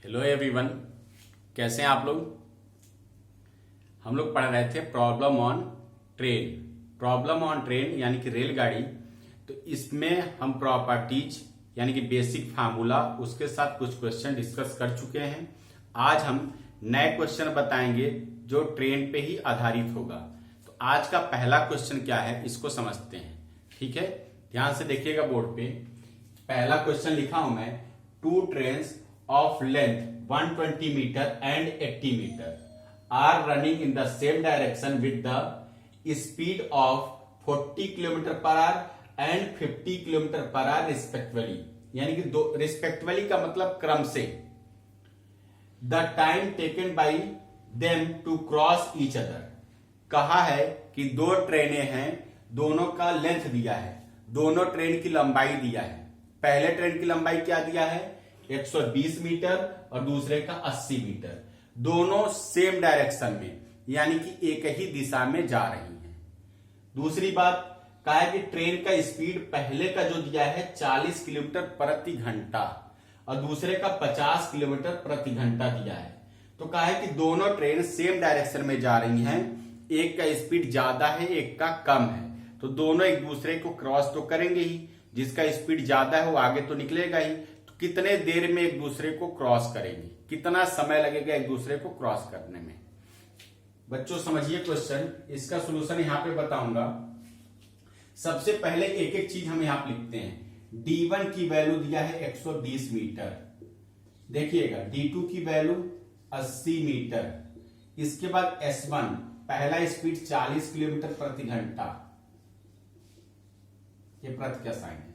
Hello everyone, कैसे हैं आप लोग। हम लोग पढ़ रहे थे प्रॉब्लम ऑन ट्रेन यानी कि रेलगाड़ी। तो इसमें हम प्रॉपर्टीज यानी कि बेसिक फार्मूला उसके साथ कुछ क्वेश्चन डिस्कस कर चुके हैं। आज हम नए क्वेश्चन बताएंगे जो ट्रेन पे ही आधारित होगा। तो आज का पहला क्वेश्चन क्या है इसको समझते हैं। ठीक है, ध्यान से देखिएगा बोर्ड पे। पहला क्वेश्चन लिखा हूं मैं, to trains of length 120 meter and 80 meter are running in the same direction with the speed of 40 km per hour and 50 km per hour respectively। यानी कि दो रिस्पेक्टिवली का मतलब क्रम से। The time taken by them to cross each other। कहा है कि दो ट्रेनें हैं, दोनों का लेंथ दिया है, दोनों ट्रेन की लंबाई दिया है। पहले ट्रेन की लंबाई क्या दिया है 120 मीटर और दूसरे का 80 मीटर। दोनों सेम डायरेक्शन में यानी कि एक ही दिशा में जा रही हैं। दूसरी बात कहा है कि ट्रेन का स्पीड पहले का जो दिया है 40 किलोमीटर प्रति घंटा और दूसरे का 50 किलोमीटर प्रति घंटा दिया है। तो कहा है कि दोनों ट्रेन सेम डायरेक्शन में जा रही हैं, एक का स्पीड ज्यादा है एक का कम है, तो दोनों एक दूसरे को क्रॉस तो करेंगे ही। जिसका स्पीड ज्यादा है वो आगे तो निकलेगा ही। कितने देर में एक दूसरे को क्रॉस करेंगे, कितना समय लगेगा एक दूसरे को क्रॉस करने में। बच्चों समझिए क्वेश्चन, इसका सॉल्यूशन यहां पे बताऊंगा। सबसे पहले एक एक चीज हम यहां पे लिखते हैं। D1 की वैल्यू दिया है 120 मीटर, देखिएगा D2 की वैल्यू 80 मीटर। इसके बाद S1 पहला स्पीड 40 किलोमीटर प्रति घंटा, ये प्रति का साइन है।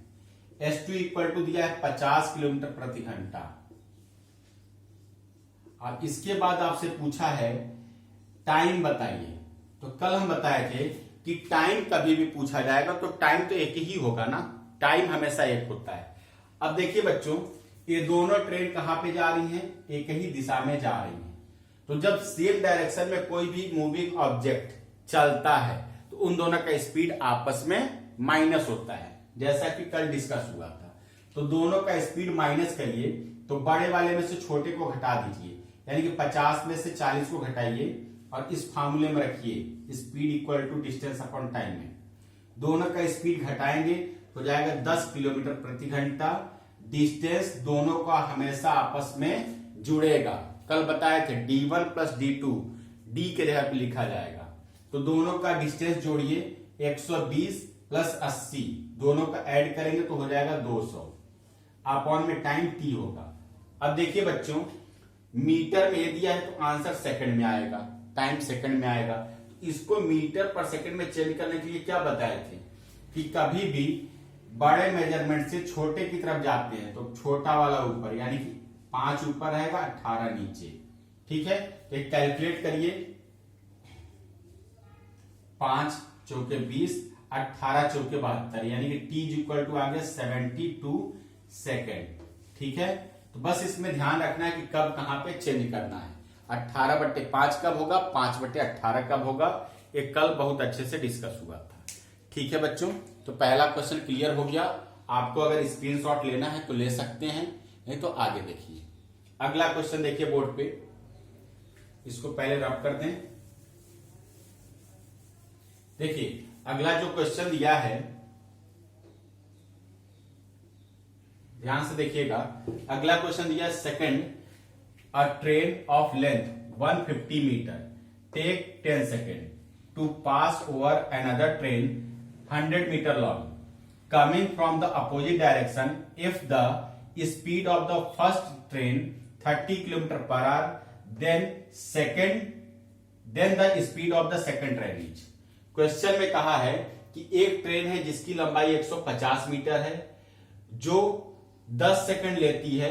S2 इक्वल टू दिया है 50 किलोमीटर प्रति घंटा। अब इसके बाद आपसे पूछा है टाइम बताइए। तो कल हम बताए थे कि टाइम कभी भी पूछा जाएगा तो टाइम तो एक ही होगा ना, टाइम हमेशा एक होता है। अब देखिए बच्चों, ये दोनों ट्रेन कहां पे जा रही हैं, एक ही दिशा में जा रही हैं। तो जब सेम डायरेक्शन में कोई भी मूविंग ऑब्जेक्ट चलता है तो उन दोनों का स्पीड आपस में माइनस होता है, जैसा कि कल डिस्कस हुआ था। तो दोनों का स्पीड माइनस करिए तो बड़े वाले में से छोटे को घटा दीजिए, यानी कि 50 में से 40 को घटाइए और इस फार्मूले में रखिए speed equal to distance upon time में। दोनों का स्पीड घटाएंगे तो जाएगा 10 किलोमीटर प्रति घंटा। डिस्टेंस दोनों का हमेशा आपस में जुड़ेगा। कल बताए थे D1 प्लस D2 D के जगह पे लिखा जाएगा। तो दोनों का डिस्टेंस जोड़िए 120 प्लस 80, दोनों का ऐड करेंगे तो हो जाएगा 200। अपॉन में टाइम T होगा। अब देखिए बच्चों, मीटर में ये दिया है तो आंसर सेकंड में आएगा, टाइम सेकंड में आएगा। तो इसको मीटर पर सेकंड में चेंज करने के लिए क्या बताए थे कि कभी भी बड़े मेजरमेंट से छोटे की तरफ जाते हैं तो छोटा वाला ऊपर, यानी कि 5 ऊपर रहेगा 18 नीचे। ठीक है, तो कैलकुलेट करिए। 5 चौके 20, 18 चौके 72, यानी कि T इक्वल टू आ गया 72 सेकेंड। ठीक है, तो बस इसमें ध्यान रखना है कि कब कहां पे चेंज करना है। 18/5 कब होगा, 5/18 कब होगा, ये कल बहुत अच्छे से डिस्कस हुआ था। ठीक है बच्चों, तो पहला क्वेश्चन क्लियर हो गया। आपको अगर स्क्रीनशॉट लेना है तो ले सकते हैं, नहीं तो आगे देखिए। अगला क्वेश्चन देखिए बोर्ड पे, इसको पहले रब कर दें। देखिए अगला जो क्वेश्चन दिया है, ध्यान से देखिएगा। अगला क्वेश्चन दिया है, second a train of length 150 metre take 10 second to pass over another train 100 metre long coming from the opposite direction if the speed of the first train 30 kilometre per hour then the speed of the second train is. Question में कहा है कि एक train है जिसकी लंबाई 150 metre है, जो 10 सेकंड लेती है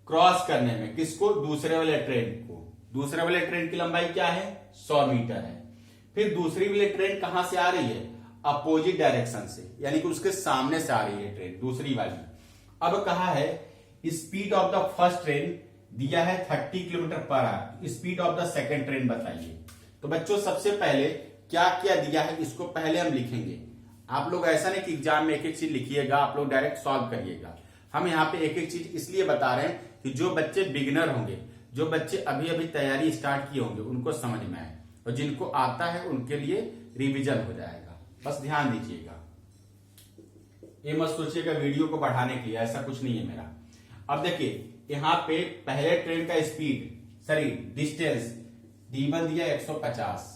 क्रॉस करने में, किसको, दूसरे वाले ट्रेन को। दूसरे वाले ट्रेन की लंबाई क्या है 100 मीटर है। फिर दूसरी वाली ट्रेन कहां से आ रही है, अपोजिट डायरेक्शन से, यानी कि उसके सामने से आ रही है ट्रेन दूसरी वाली। अब कहा है speed of the first train दिया है 30 kilometre per our, speed of the second train बताइए। तो बच्चों सबसे पहले क्या क्या दिया है इसको पहले हम लिखेंगे। आप लोग ऐसा नहीं कि एग्जाम में एक एक चीज लिखिएगा, आप लोग डायरेक्ट सॉल्व करिएगा। हम यहाँ पे एक एक चीज इसलिए बता रहे हैं कि जो बच्चे बिगिनर होंगे, जो बच्चे अभी अभी तैयारी स्टार्ट किए होंगे, उनको समझ में आए, और जिनको आता है उनके लिए रिवीजन हो जाएगा। बस ध्यान दीजिएगा, ये मत सोचिएगा वीडियो को बढ़ाने के लिए, ऐसा कुछ नहीं है मेरा। अब देखिए यहाँ पे पहले ट्रेन का स्पीड डिस्टेंस d1 दिया 150।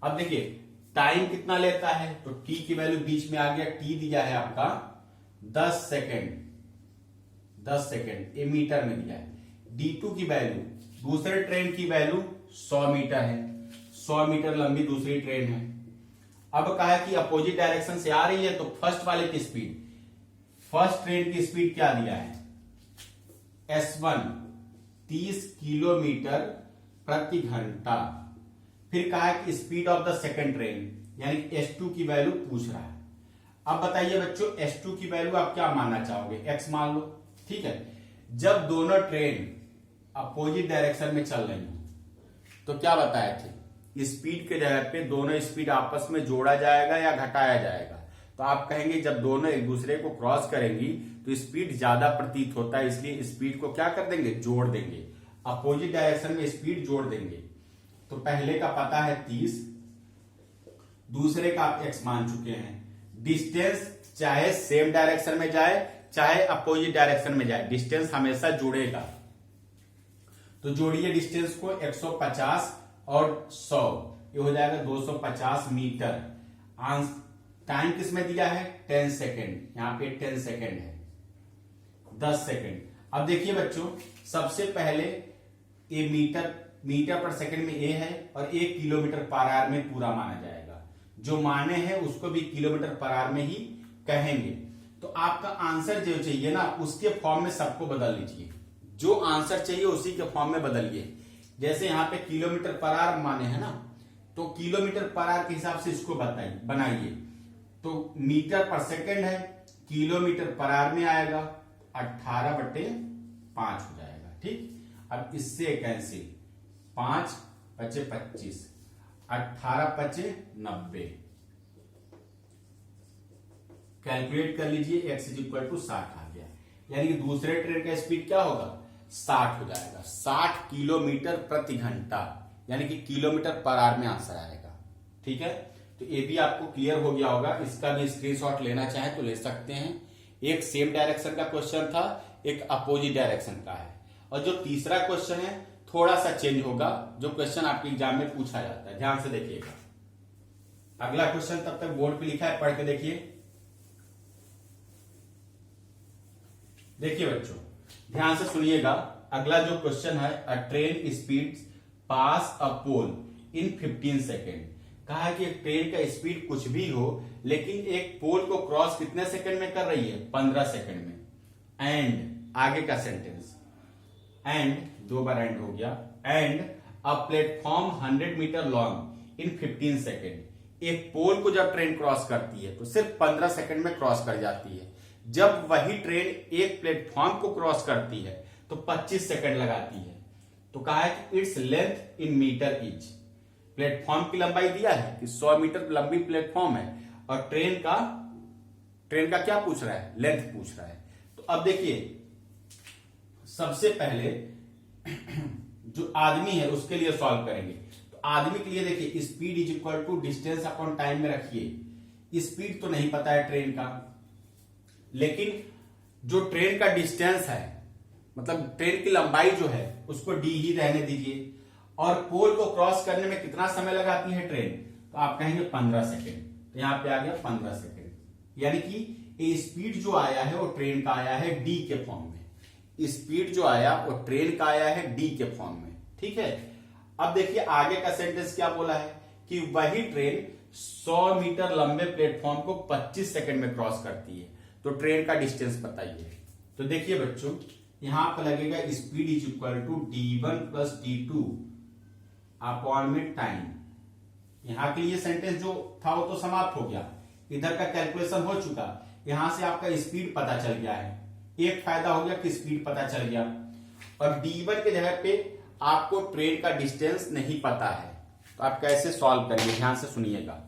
अब देखिए टाइम कितना लेता है, तो t की वैल्यू बीच में आ गया, t दिया है आपका 10 सेकेंड, ये मीटर में दिया है। d2 की वैल्यू, दूसरे ट्रेन की वैल्यू 100 मीटर है, 100 मीटर लंबी दूसरी ट्रेन है। अब कहा कि अपोजिट डायरेक्शन से आ रही है, तो फर्स्ट वाले की स्पीड, फर्स्ट ट्रेन की स्पीड क्या दिया है, S1 30 किलोमीटर प्रति घंटा। फिर कहा कि speed of the second train यानी S2 की वैल्यू पूछ रहा है। अब बताइए बच्चों S2 की वैल्यू आप क्या मानना चाहोगे, x मान लो, ठीक है। जब दोनों ट्रेन अपोजिट डायरेक्शन में चल रही हो तो क्या बताए थे, स्पीड के जगह पे दोनों स्पीड आपस में जोड़ा जाएगा या घटाया जाएगा। तो आप कहेंगे जब दोनों एक दूसरे को क्रॉस करेंगी तो स्पीड ज्यादा प्रतीत होता है, इसलिए स्पीड को क्या कर देंगे, जोड़ देंगे, अपोजिट डायरेक्शन में स्पीड जोड़ देंगे। तो पहले का पता है 30, दूसरे का आप x मान चुके हैं। डिस्टेंस चाहे सेम डायरेक्शन में जाए चाहे अपोजिट डायरेक्शन में जाए, डिस्टेंस हमेशा जुड़ेगा। तो जोड़िए डिस्टेंस को, 150 और 100, ये हो जाएगा 250 मीटर। टाइम किसमें दिया है, 10 सेकेंड, यहां पे 10 सेकेंड है, 10 सेकेंड। अब देखिए बच्चों, सबसे पहले ये मीटर पर सेकंड में ए है और 1 किलोमीटर पर आवर में पूरा माना जाएगा। जो माने हैं उसको भी किलोमीटर पर आवर में ही कहेंगे। तो आपका आंसर जो चाहिए ना, उसके फॉर्म में सबको बदल लीजिए, जो आंसर चाहिए उसी के फॉर्म में बदलिए। जैसे यहाँ पे किलोमीटर पर आवर माने हैं ना, तो किलोमीटर पर आवर के हिसाब से इसको बनाइए। तो मीटर पर सेकंड है, किलोमीटर पर आवर में आएगा, 18/5 हो जाएगा, ठीक। अब इससे कैंसिल, 5 बचे 25, 18 बचे 90, कैलकुलेट कर लीजिए, x = 60 आ गया। यानी कि दूसरे ट्रेन का स्पीड क्या होगा, 60 हो जाएगा, 60 किलोमीटर प्रति घंटा, यानी कि किलोमीटर पर आवर में आंसर आएगा, ठीक है। तो ये भी आपको क्लियर हो गया होगा। इसका भी स्क्रीनशॉट लेना चाहे तो ले सकते हैं। एक सेम डायरेक्शन का क्वेश्चन था, एक अपोजिट डायरेक्शन का है, और जो तीसरा क्वेश्चन है थोड़ा सा चेंज होगा, जो क्वेश्चन आपके एग्जाम में पूछा जाता है। ध्यान से देखिएगा, अगला क्वेश्चन तब तक बोर्ड पे लिखा है, पढ़ के देखिए। देखिए बच्चों, ध्यान से सुनिएगा। अगला जो क्वेश्चन है, a train speed pass a pole in 15 second. कहा है कि एक ट्रेन का स्पीड कुछ भी हो, लेकिन एक पोल को क्रॉस कितने सेकंड में कर रही है, 15 सेकंड में। एंड आगे का सेंटेंस, एंड 2 बार एंड हो गया, and a platform 100 metre long in 15 second. एक पोल को जब ट्रेन क्रॉस करती है तो सिर्फ 15 सेकंड में क्रॉस कर जाती है। जब वही ट्रेन एक प्लेटफॉर्म को क्रॉस करती है तो 25 सेकंड लगाती है। तो कहा है कि its length in metre each. Platform की लंबाई दिया है कि 100 मीटर लंबी प्लेटफॉर्म है, और ट्रेन का क्या पूछ रहा है, लेंथ पूछ रहा है। तो अब देखिए, सबसे पहले जो आदमी है उसके लिए सॉल्व करेंगे। तो आदमी के लिए देखिए, स्पीड = डिस्टेंस अपॉन टाइम में रखिए। स्पीड तो नहीं पता है ट्रेन का, लेकिन जो ट्रेन का डिस्टेंस है, मतलब ट्रेन की लंबाई जो है, उसको d ही रहने दीजिए। और पोल को क्रॉस करने में कितना समय लगाती है ट्रेन, तो आप कहेंगे 15 सेकेंड। तो यहां पे आ गया 15 सेकेंड। यानी कि ये स्पीड जो आया है वो ट्रेन का आया है d के फॉर्म में। स्पीड जो आया वो ट्रेन का आया है d के फॉर्म में, ठीक है। अब देखिए आगे का सेंटेंस क्या बोला है कि वही ट्रेन 100 मीटर लंबे प्लेटफॉर्म को 25 सेकंड में क्रॉस करती है। तो ट्रेन का डिस्टेंस बताइए। तो देखिए बच्चों, यहां पर लगेगा स्पीड = d1 + d2 अपॉन में टाइम। यहां के लिए सेंटेंस जो था वो तो समाप्त हो गया, इधर का कैलकुलेशन हो चुका। यहां से आपका स्पीड पता चल गया है। एक फायदा हो गया कि स्पीड पता चल गया, और d1 के जगह पे आपको ट्रेन का डिस्टेंस नहीं पता है। तो आप कैसे सॉल्व करेंगे, ध्यान से सुनिएगा।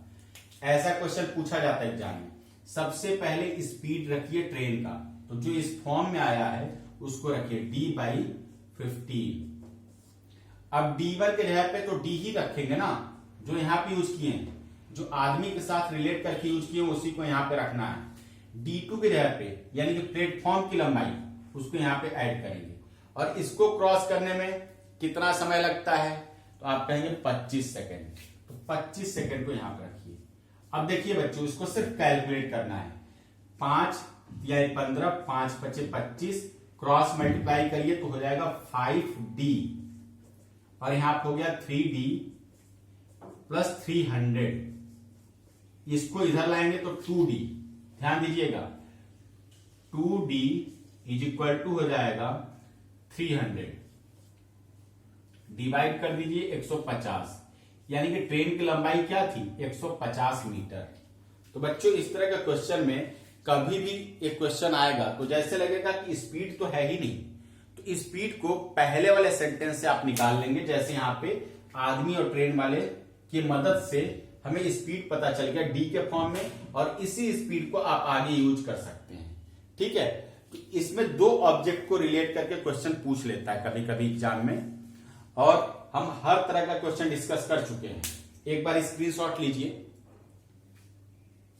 ऐसा क्वेश्चन पूछा जाता है एग्जाम में सबसे पहले स्पीड रखिए ट्रेन का, तो जो इस फॉर्म में आया है उसको रखिए d/15। अब d1 के जगह पे तो d ही रखेंगे ना, जो यहां पे यूज किए हैं, जो आदमी के साथ रिलेट करके यूज किए उसी को यहां पे रखना है। d2 के जगह पे यानी कि प्लेटफॉर्म की लंबाई, उसको यहां पे ऐड करेंगे। और इसको क्रॉस करने में कितना समय लगता है, तो आप कहेंगे 25 सेकेंड। तो 25 सेकेंड को यहां पर रखिए। अब देखिए बच्चों, इसको सिर्फ कैलकुलेट करना है। 5 या 15, 5 × 5 = 25, क्रॉस मल्टीप्लाई करिए तो हो जाएगा 5d, और यहां पर हो गया 3d + 300। इसको इधर लाएंगे तो 2d, ध्यान दीजिएगा 2d = हो जाएगा 300, डिवाइड कर दीजिए 150, यानी कि ट्रेन की लंबाई क्या थी 150 मीटर। तो बच्चों इस तरह का क्वेश्चन में कभी भी एक क्वेश्चन आएगा तो जैसे लगेगा कि स्पीड तो है ही नहीं, तो स्पीड को पहले वाले सेंटेंस से आप निकाल लेंगे। जैसे यहाँ पे आदमी और ट्रेन वाले की मदद से हमें स्पीड पता चल गया डी के फॉर्म में, और इसी स्पीड को आप आगे यूज कर सकते हैं। ठीक है, तो इसमें दो ऑब्जेक्ट को रिलेट करके क्वेश्चन पूछ लेता है कभी कभी एग्जाम में, और हम हर तरह का क्वेश्चन डिस्कस कर चुके हैं। एक बार स्क्रीनशॉट लीजिए।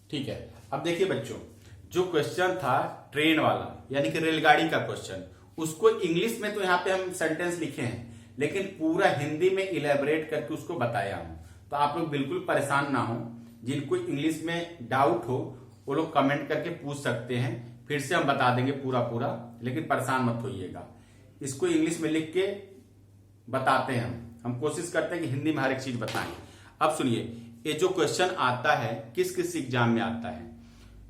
ठीक है, अब देखिए बच्चों, जो क्वेश्चन था ट्रेन वाला यानी कि रेलगाड़ी का क्वेश्चन, उसको इंग्लिश में तो यहाँ पे हम सेंटेंस लिखे हैं, लेकिन पूरा हिंदी में इलेबोरेट करके उसको बताया हूं। तो आप लोग बिल्कुल परेशान ना हो, जिनको इंग्लिश में डाउट हो वो लोग कमेंट करके पूछ सकते हैं, फिर से हम बता देंगे पूरा, लेकिन परेशान मत होइएगा। इसको इंग्लिश में लिख के बताते हैं हम कोशिश करते हैं कि हिंदी में हर एक चीज बताएं। अब सुनिए, ये जो क्वेश्चन आता है किस किस एग्जाम में आता है,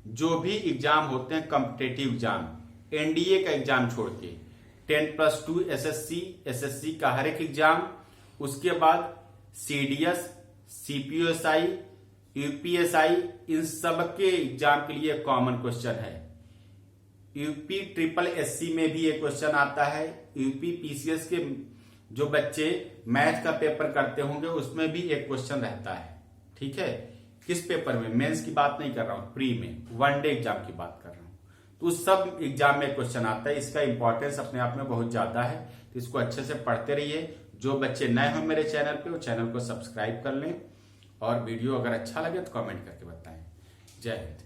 जो भी एग्जाम होते हैं कॉम्पिटेटिव एग्जाम, एनडीए का एग्जाम छोड़ के 10+2 एसएससी का हर एक एग्जाम, उसके बाद सीडीएस, सीपीओएसआई, यूपीएसआई, इन सब के एग्जाम के लिए कॉमन क्वेश्चन है। यूपी SSSC में भी एक क्वेश्चन आता है। यूपी पीसीएस के जो बच्चे मैथ का पेपर करते होंगे उसमें भी एक क्वेश्चन रहता है। ठीक है, किस पेपर में, मेंस की बात नहीं कर रहा हूं, प्री में, वनडे एग्जाम की बात कर रहा हूं। तो सब एग्जाम में क्वेश्चन आता है। इसका इंपॉर्टेंस अपने आप में बहुत ज्यादा है, तो इसको अच्छे से पढ़ते रहिए। जो बच्चे नए हो मेरे चैनल पे, वो चैनल को सब्सक्राइब कर लें, और वीडियो अगर अच्छा लगे तो कमेंट करके बताएं। जय हिंद।